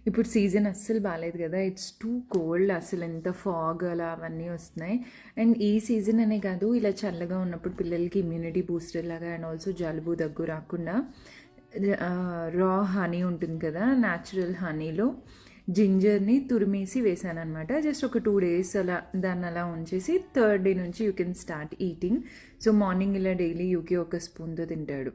ఇప్పుడు సీజన్ అస్సలు బాలేదు కదా, ఇట్స్ టూ కోల్డ్, అసలు ఎంత ఫాగ్ అలా అవన్నీ వస్తున్నాయి. అండ్ ఈ సీజన్ అనే కాదు, ఇలా చల్లగా ఉన్నప్పుడు పిల్లలకి ఇమ్యూనిటీ బూస్టర్ లాగా అండ్ ఆల్సో జలుబు దగ్గు రాకుండా రా హనీ ఉంటుంది కదా, న్యాచురల్ హనీలో జింజర్ని తురిమేసి వేసాను అనమాట. జస్ట్ ఒక 2 days అలా దాన్ని అలా ఉంచేసి 3rd day నుంచి you can start eating. So morning ఇలా డైలీ యూకే ఒక స్పూన్తో తింటాడు.